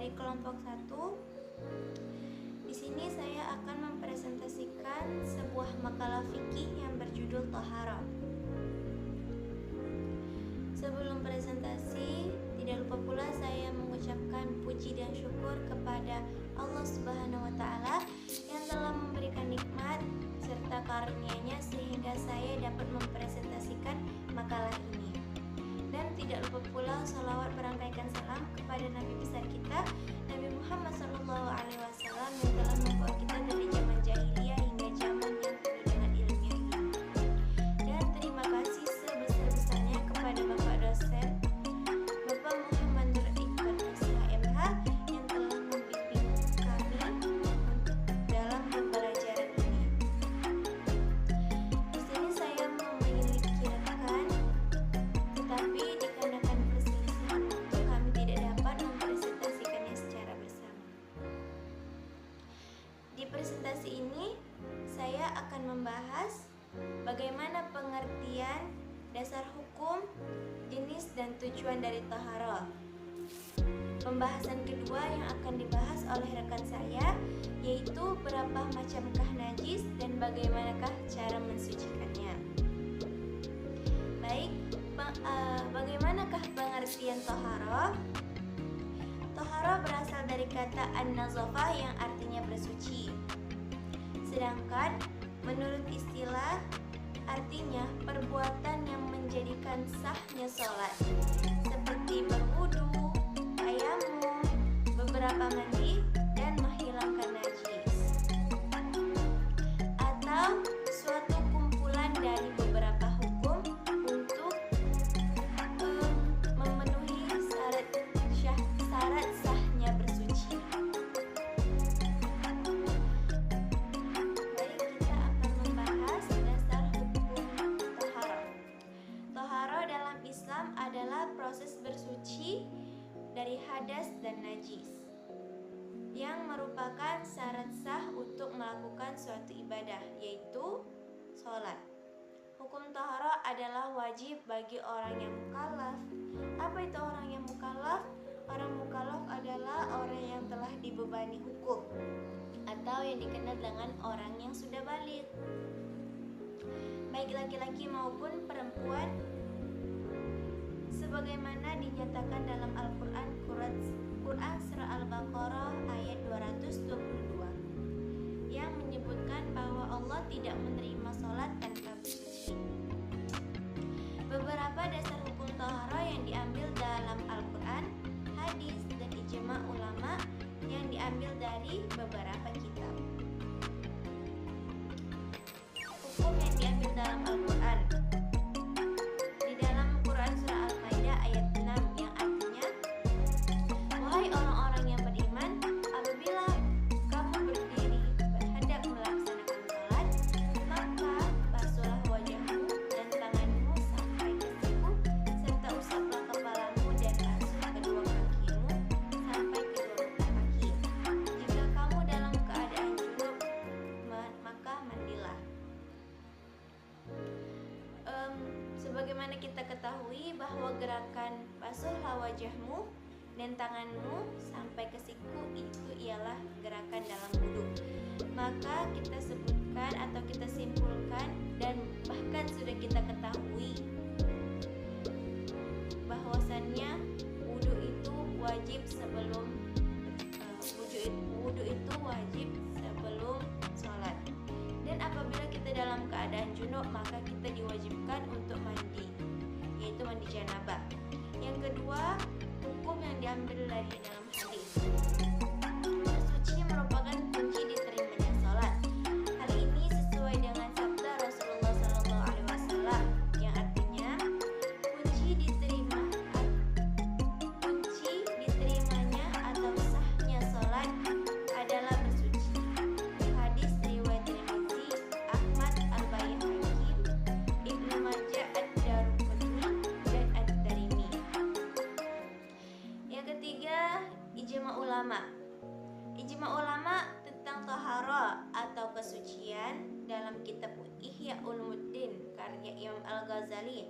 dari kelompok 1. Di sini saya akan mempresentasikan sebuah makalah fikih yang berjudul Thaharah. Sebelum presentasi, tidak lupa pula saya mengucapkan puji dan syukur kepada Allah Subhanahu wa Ta'ala yang telah memberikan nikmat serta karunia-Nya sehingga saya dapat mempresentasikan makalah ini. Dan tidak lupa pula sholawat berangkaikan salam kepada Nabi besar kita, Nabi Muhammad SAW yang telah membawa kita dari zaman jahiliyah hingga zaman yang penuh dengan ilmiah ini. Dan terima kasih sebesar-besarnya kepada Bapak dosen Bapak Muhammad Nur Iqbal SHMH yang telah membimbing kami dalam pembelajaran ini. Di sini saya mau menyingkirkan, tetapi dikarenakan perselisihan waktu kami tidak dapat mempresentasikannya secara bersama. Di presentasi ini saya akan membahas bagaimana pengertian dasar hukum, jenis dan tujuan dari Thaharah. Pembahasan kedua yang akan dibahas oleh rekan saya yaitu berapa macamkah najis dan bagaimanakah cara mensucikannya. Baik, bagaimanakah pengertian Thaharah? Thaharah berasal dari kata an-nazafah yang artinya bersuci. Sedangkan menurut istilah artinya perbuatan yang menjadikan sahnya sholat, seperti berwudu, tayamum, beberapa mandi, dan menghilangkan najis, atau suatu kumpulan dari beberapa hukum untuk memenuhi syarat sahnya bersuci. Baik, kita akan membahas dasar hukum Thaharah. Thaharah dalam Islam adalah proses bersuci dari hadas dan najis yang merupakan syarat sah untuk melakukan suatu ibadah, yaitu sholat. Hukum Thaharah adalah wajib bagi orang yang mukallaf. Apa itu orang yang mukallaf? Orang mukallaf adalah orang yang telah dibebani hukum atau yang dikenal dengan orang yang sudah baligh, baik laki-laki maupun perempuan, sebagaimana dinyatakan dalam Al-Quran surah Al-Baqarah ayat 222 yang menyebutkan bahwa Allah tidak menerima sholat tanpa bersuci. Beberapa dasar hukum Thaharah yang diambil dalam Al-Quran, hadis, dan ijma ulama yang diambil dari beberapa kitab. Hukum yang diambil dalam Al-Quran. Di dalam Quran surah Al-Maidah ayat 6 yang artinya, wahai orang-orang yang beriman, apabila kamu berdiri berhadap melaksanakan sholat, maka basuhlah wajahmu dan tanganmu sampai ke siku, serta usaplah kepalamu dan basuh kedua kakimu sampai kedua kaki. Jika kamu dalam keadaan junub, maka mandilah. Sebagaimana kita ketahui bahwa gerakan basuhlah wajahmu dan tanganmu sampai ke siku itu ialah gerakan dalam wudu. Maka kita sebutkan atau kita simpulkan dan bahkan sudah kita ketahui bahwasannya wudu itu wajib sebelum sholat. Dan apabila kita dalam keadaan junub, maka kita diwajibkan untuk mandi, yaitu mandi janabah. Yang kedua, hukum yang diambil dari dalam hadis. Bersuci merupakan kunci diterimanya sholat. Hal ini sesuai dengan sabda Rasulullah SAW yang artinya kunci diterimanya atau sahnya sholat adalah bersuci. Hadis riwayat Tirmidzi, Ahmad, Al-Baihaqi, Ibnu Majah, Ad-Daruqutni, dan Ad-Darimi. Yang ketiga, ijma ulama. Ijma ulama tentang Thaharah atau kesucian dalam kitab Ihya Ulumuddin karya Imam Al-Ghazali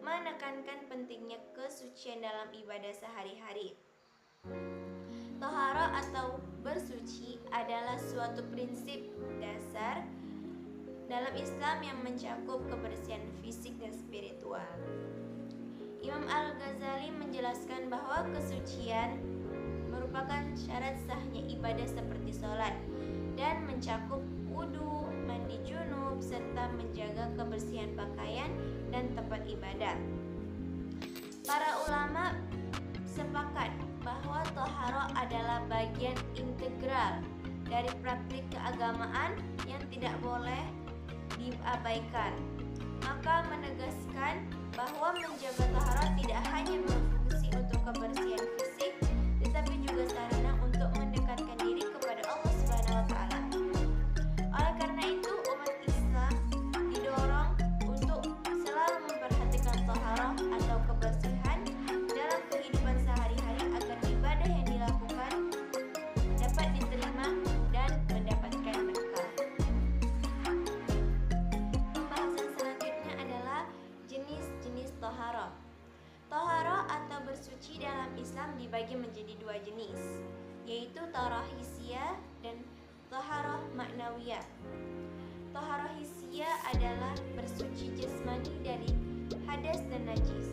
menekankan pentingnya kesucian dalam ibadah sehari-hari. Thaharah adalah suatu prinsip dasar dalam Islam yang mencakup kebersihan fisik dan spiritual. Imam Al-Ghazali menjelaskan bahwa kesucian merupakan syarat sahnya ibadah seperti sholat dan mencakup wudu, mandi junub, serta menjaga kebersihan pakaian dan tempat ibadah. Para ulama sepakat bahwa toharoh adalah bagian integral dari praktik keagamaan yang tidak boleh diabaikan. Maka menegaskan bahwa menjaga toharoh tidak hanya berfungsi untuk kebersihan fisik, tetapi juga sarana untuk mendekatkan diri kepada Allah Subhanahu wa taala. Oleh karena itu, umat Islam didorong untuk selalu memperhatikan toharoh atau kebersihan dalam kehidupan sehari-hari agar ibadah yang dilakukan dapat diterima dan mendapatkan berkah. Pembahasan selanjutnya adalah jenis-jenis toharoh. Toharoh atau bersuci dalam Islam dibagi menjadi dua jenis, yaitu toharoh hissiyah dan toharoh ma'nawiyah. Toharoh hissiyah adalah bersuci jasmani dari hadas dan najis.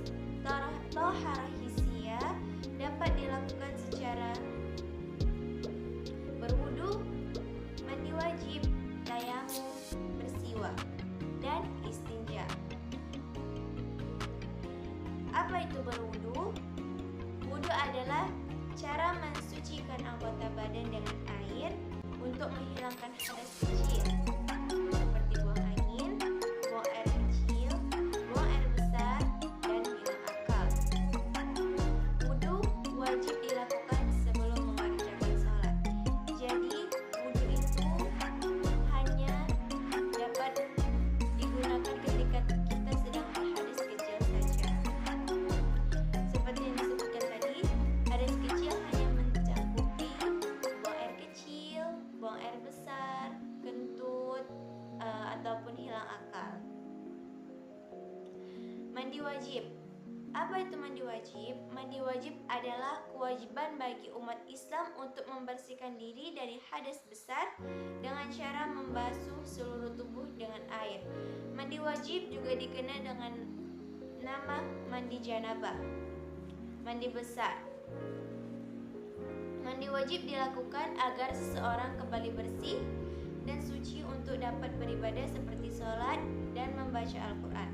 Toharoh hissiyah dapat dilakukan secara berwudu, mandi wajib, tayamum, bersiwak, dan istinja. Apa itu berwudu? Wudu adalah cara mensucikan anggota badan dengan air untuk menghilangkan hadas kecil seperti buang angin, buang air kecil, buang air besar, dan hilang akal. Wudu wajib dilakukan sebelum mengerjakan sholat. Jadi wudu itu hanya dapat digunakan ketika kita sedang berhadas kecil saja. Seperti yang disebutkan tadi, hadas kecil hanya mencakupi buang air kecil, buang air besar, kentut, ataupun hilang akal. Mandi wajib. Apa itu mandi wajib? Mandi wajib adalah kewajiban bagi umat Islam untuk membersihkan diri dari hadas besar dengan cara membasuh seluruh tubuh dengan air. Mandi wajib juga dikenal dengan nama mandi janabah, mandi besar. Mandi wajib dilakukan agar seseorang kembali bersih dan suci untuk dapat beribadah seperti sholat dan membaca Al-Quran.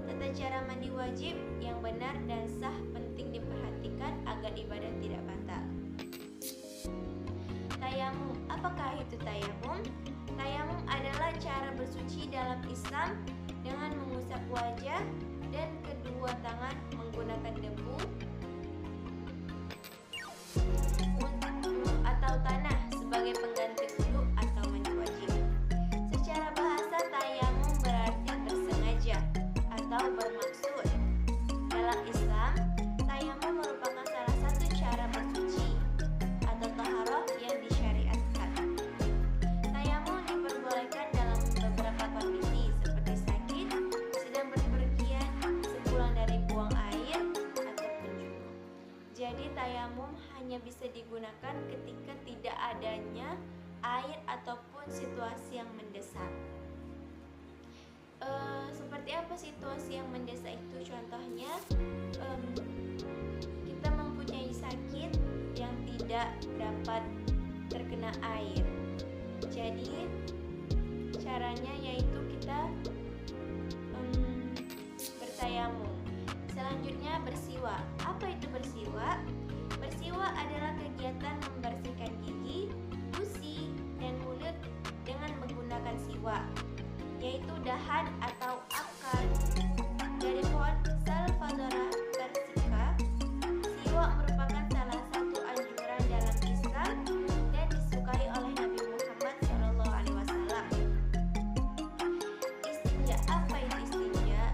Tata cara mandi wajib yang benar dan sah penting diperhatikan agar ibadah tidak batal. Tayamum. Apakah itu tayamum? Tayamum adalah cara bersuci dalam Islam dengan mengusap wajah dan kedua tangan menggunakan debu atau tanah sebagai pengganti wudu atau mandi wajib. Secara bahasa, tayamum berarti bersengaja atau bermaksud. Dalam Islam, tayamum merupakan salah satu cara bersuci atau taharah yang disyariatkan. Tayamum diperbolehkan dalam beberapa kondisi seperti sakit, sedang berpergian, sepulang dari buang air, ataupun junub. Jadi tayamum hanya bisa digunakan ketika tidak adanya air ataupun situasi yang mendesak. Seperti apa situasi yang mendesak itu? Contohnya, kita mempunyai sakit yang tidak dapat terkena air. Jadi caranya yaitu kita bertayamum. Selanjutnya bersiwak. Apa itu bersiwak? Bersiwak adalah kegiatan membersihkan gigi, gusi, dan mulut dengan menggunakan siwak, yaitu dahan atau akar dari pohon Salvadora persica. Siwak merupakan salah satu anjuran dalam Islam dan disukai oleh Nabi Muhammad SAW. Istinja. Apa itu istinja?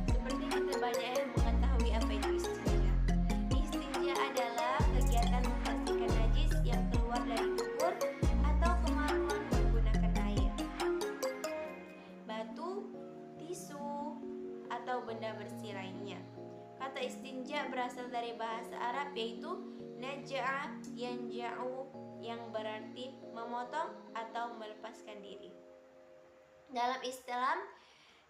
Seperti kita banyak yang mengetahui apa itu istinja. Istinja adalah kegiatan membersihkan najis yang keluar dari dubur atau kemaluan menggunakan air, batu, tisu, atau benda bersih lainnya. Kata istinja berasal dari bahasa Arab yaitu naja'a yanja'u yang berarti memotong atau melepaskan diri. Dalam Islam,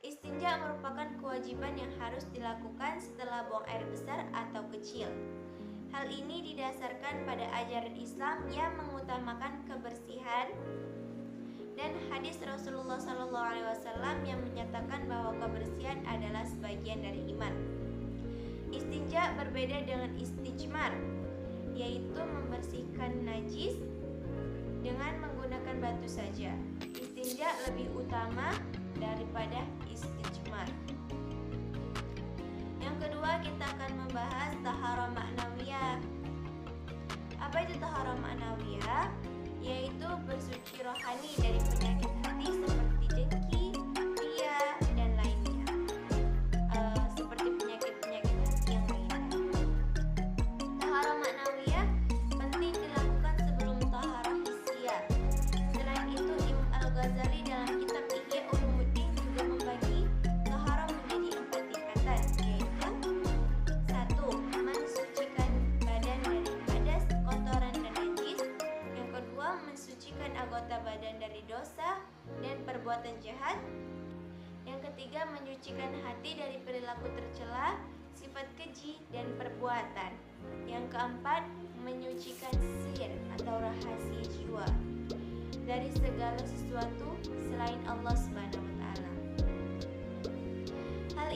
istinja merupakan kewajiban yang harus dilakukan setelah buang air besar atau kecil. Hal ini didasarkan pada ajaran Islam yang mengutamakan kebersihan dan hadis Rasulullah SAW yang menyatakan bahwa kebersihan adalah sebagian dari iman. Istinja berbeda dengan istijmar, yaitu membersihkan najis dengan menggunakan batu saja. Istinja lebih utama daripada istijmar. Yang kedua, kita akan membahas taharah ma'nawiyah. Apa itu taharah ma'nawiyah? Yaitu bersuci rohani dari penyakit hati seperti dengki, ria, dan lainnya. Seperti penyakit-penyakit hati yang lainnya. Taharah ma'nawiyah penting dilakukan sebelum taharah hissiyah. Selain itu, Imam Al-Ghazali dalam kitab Ihya Ulumuddin juga membagi taharah menjadi 4 tingkatan, yaitu 1. Mensucikan badan dari hadas, kotoran, dan najis. Yang kedua, mensucikan anggota badan dari dosa dan perbuatan jahat. Yang ketiga, menyucikan hati dari perilaku tercela, sifat keji, dan perbuatan. Yang keempat, menyucikan sir atau rahasia jiwa dari segala sesuatu selain Allah Subhanahu wa taala. Hal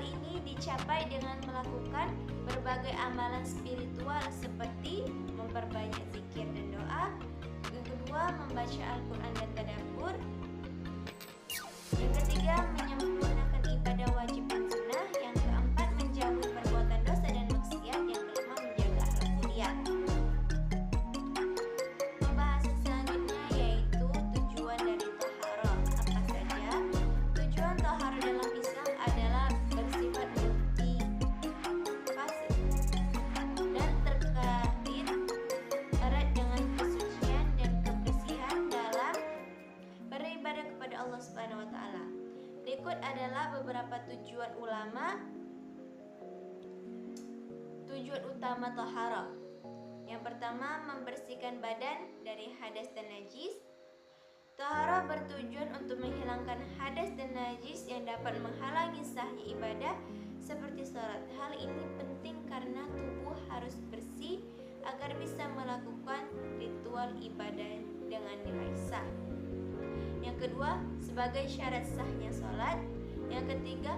ini dicapai dengan melakukan berbagai amalan spiritual seperti memperbanyak zikir dan doa. Yang kedua, membaca Al-Quran dan tadabbur. Yang ketiga, menyempurnakan ibadah wajib dan sunnah. Yang keempat, menjauhi perbuatan dosa dan maksiat. Yang kelima, menjaga akhlak mulia. Pembahasan selanjutnya yaitu tujuan dari taharah. Apa saja? Tujuan taharah dalam Islam adalah bersifat multifase dan terkait erat dengan kesucian dan kebersihan dalam beribadah kepada Allah Subhanahu wa taala. Berikut adalah beberapa tujuan utama taharah. Yang pertama, membersihkan badan dari hadas dan najis. Taharah bertujuan untuk menghilangkan hadas dan najis yang dapat menghalangi sahnya ibadah seperti salat. Hal ini penting karena tubuh harus bersih agar bisa melakukan ritual ibadah dengan nilai sah. Yang kedua, sebagai syarat sahnya salat. Yang ketiga,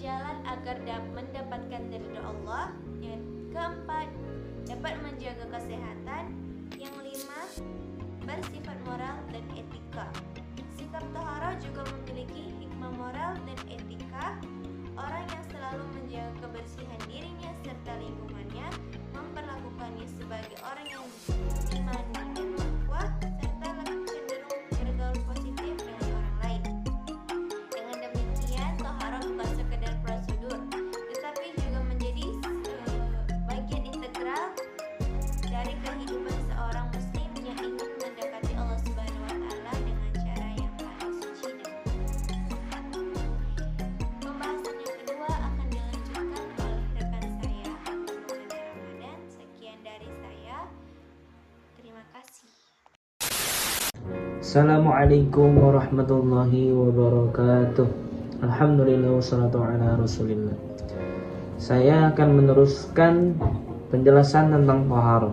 jalan agar mendapatkan ridha Allah. Yang keempat, dapat menjaga kesehatan. Yang lima, bersifat moral dan etika. Sikap taharah juga memiliki hikmah moral dan etika. Orang yang selalu menjaga kebersihan dirinya serta lingkungannya, memperlakukannya sebagai orang yang imani dan takwa, serta lebih cenderung bergaul positif dengan orang lain. Dengan demikian, taharah bukan sekedar prosedur, tetapi juga menjadi bagian integral dari kehidupan seorang muslim yang ingin mendekati Allah Subhanahu wa taala dengan cara yang paling suci dan pembahasan yang kedua akan dilanjutkan oleh rekan saya mengenai Ramadan. Sekian dari saya. Terima kasih. Assalamualaikum warahmatullahi wabarakatuh. Alhamdulillah wassalatu ala rasulillah. Saya akan meneruskan penjelasan tentang taharah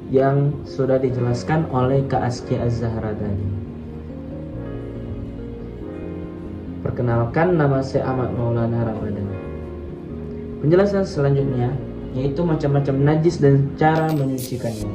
yang sudah dijelaskan oleh Kak Askia Az-Zahra tadi. Perkenalkan, nama saya Ahmad Maulana Ramadan. Penjelasan selanjutnya yaitu macam-macam najis dan cara menyucikannya.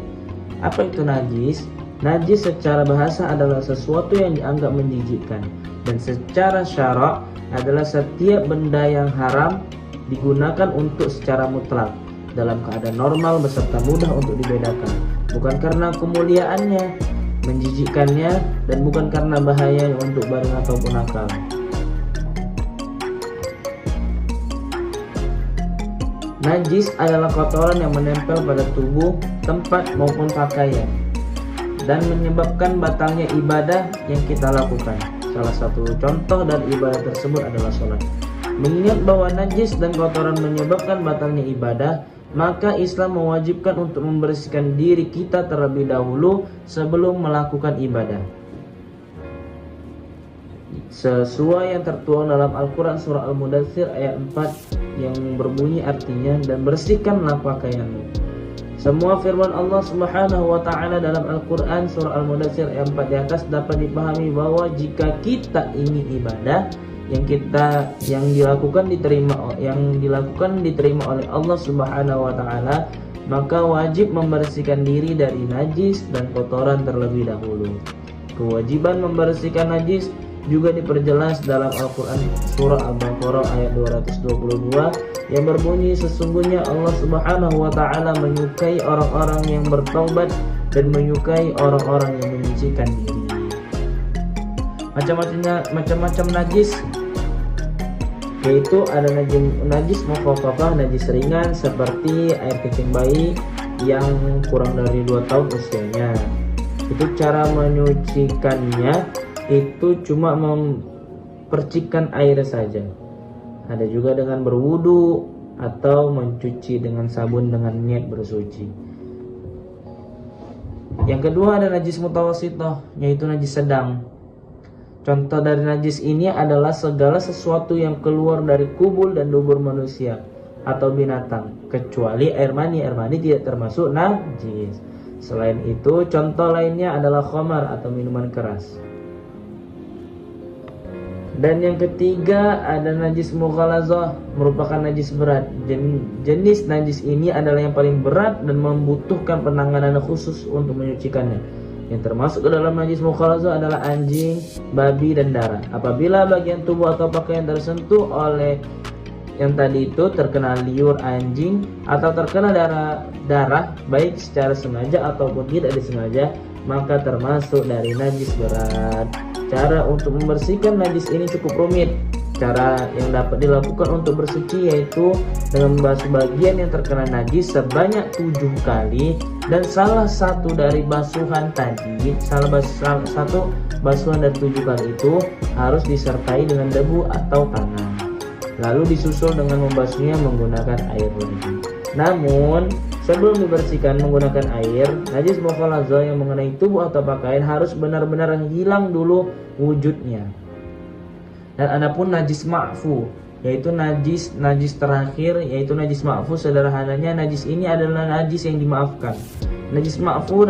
Apa itu najis? Najis secara bahasa adalah sesuatu yang dianggap menjijikkan, dan secara syarak adalah setiap benda yang haram digunakan untuk secara mutlak dalam keadaan normal beserta mudah untuk dibedakan, bukan karena kemuliaannya, menjijikkannya, dan bukan karena bahaya untuk badan ataupun akal. Najis adalah kotoran yang menempel pada tubuh, tempat maupun pakaian dan menyebabkan batalnya ibadah yang kita lakukan. Salah satu contoh dari ibadah tersebut adalah sholat. Mengingat bahwa najis dan kotoran menyebabkan batalnya ibadah, maka Islam mewajibkan untuk membersihkan diri kita terlebih dahulu sebelum melakukan ibadah. Sesuai yang tertuang dalam Al-Quran surah Al-Mudaththir ayat 4 yang berbunyi artinya, dan bersihkanlah pakaianmu. Semua firman Allah Subhanahu wa taala dalam Al-Quran surah Al-Mudaththir ayat 4 di atas dapat dipahami bahwa jika kita ingin ibadah yang dilakukan diterima oleh Allah Subhanahu wa taala, maka wajib membersihkan diri dari najis dan kotoran terlebih dahulu. Kewajiban membersihkan najis juga diperjelas dalam Al-Quran surah Al-Baqarah ayat 222 yang berbunyi, sesungguhnya Allah Subhanahu wa taala menyukai orang-orang yang bertaubat dan menyukai orang-orang yang menyucikan diri. Macam-macam najis, yaitu ada najis mukhaffafah, najis ringan seperti air kencing bayi yang kurang dari 2 tahun usianya. Itu cara menyucikannya itu cuma mempercikkan air saja. Ada juga dengan berwudu atau mencuci dengan sabun dengan niat bersuci. Yang kedua ada najis mutawassithah, yaitu najis sedang. Contoh dari najis ini adalah segala sesuatu yang keluar dari kubul dan dubur manusia atau binatang, kecuali air mani. Air mani tidak termasuk najis. Selain itu, contoh lainnya adalah khamar atau minuman keras. Dan yang ketiga ada najis mughalazah, merupakan najis berat. Jenis najis ini adalah yang paling berat dan membutuhkan penanganan khusus untuk menyucikannya. Yang termasuk ke dalam najis mughalazah adalah anjing, babi, dan darah. Apabila bagian tubuh atau pakaian tersentuh oleh yang tadi itu terkena liur anjing atau terkena darah baik secara sengaja ataupun tidak disengaja, maka termasuk dari najis berat. Cara untuk membersihkan najis ini cukup rumit. Cara yang dapat dilakukan untuk bersuci yaitu dengan membasuh bagian yang terkena najis sebanyak 7 kali, dan salah satu dari basuhan tadi, satu basuhan dari 7 kali itu harus disertai dengan debu atau tanah. Lalu disusul dengan membasuhnya menggunakan air lagi. Namun sebelum dibersihkan menggunakan air, najis mughalazah yang mengenai tubuh atau pakaian harus benar-benar hilang dulu wujudnya. Dan adapun najis ma'fu, yaitu najis terakhir, yaitu najis ma'fu, sederhananya najis ini adalah najis yang dimaafkan. Najis ma'fu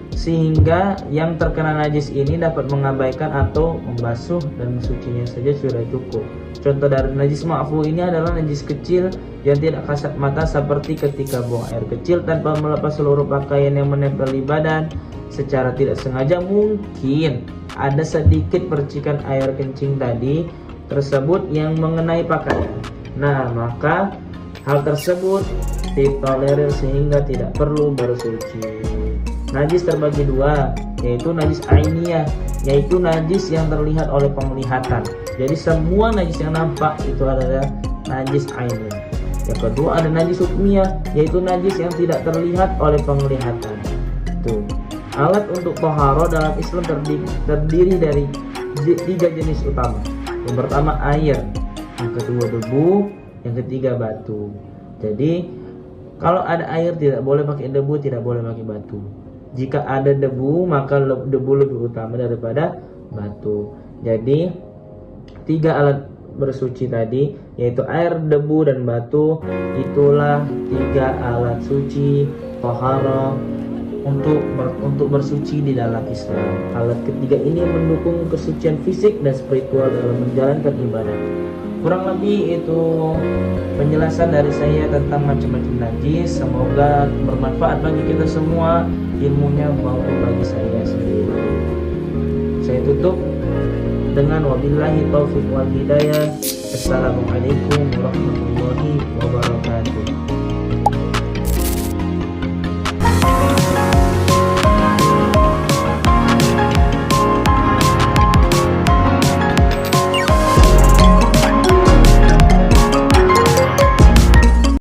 sehingga yang terkena najis ini dapat mengabaikan atau membasuh dan mensucinya saja sudah cukup. Contoh dari najis ma'fu ini adalah najis kecil yang tidak kasat mata, seperti ketika buang air kecil tanpa melepas seluruh pakaian yang menempel di badan secara tidak sengaja. Mungkin ada sedikit percikan air kencing tadi tersebut yang mengenai pakaian. Nah, maka hal tersebut ditolerir sehingga tidak perlu bersuci. Najis terbagi 2, yaitu najis ainiyah, yaitu najis yang terlihat oleh penglihatan. Jadi semua najis yang nampak itu adalah najis ainiyah. Yang kedua ada najis hukmiyah, yaitu najis yang tidak terlihat oleh penglihatan. Tuh. Alat untuk toharo dalam Islam terdiri dari 3 jenis utama. Yang pertama air, yang kedua debu, yang ketiga batu. Jadi kalau ada air tidak boleh pakai debu, tidak boleh pakai batu. Jika ada debu, maka debu lebih utama daripada batu. Jadi 3 alat bersuci tadi, yaitu air, debu, dan batu, itulah 3 alat suci tohara untuk bersuci di dalam Islam. Alat ketiga ini mendukung kesucian fisik dan spiritual dalam menjalankan ibadah. Kurang lebih itu penjelasan dari saya tentang macam-macam najis. Semoga bermanfaat bagi kita semua ilmunya maupun bagi saya sendiri. Saya tutup dengan wabillahi taufiq wal hidayah. Assalamualaikum warahmatullahi wabarakatuh.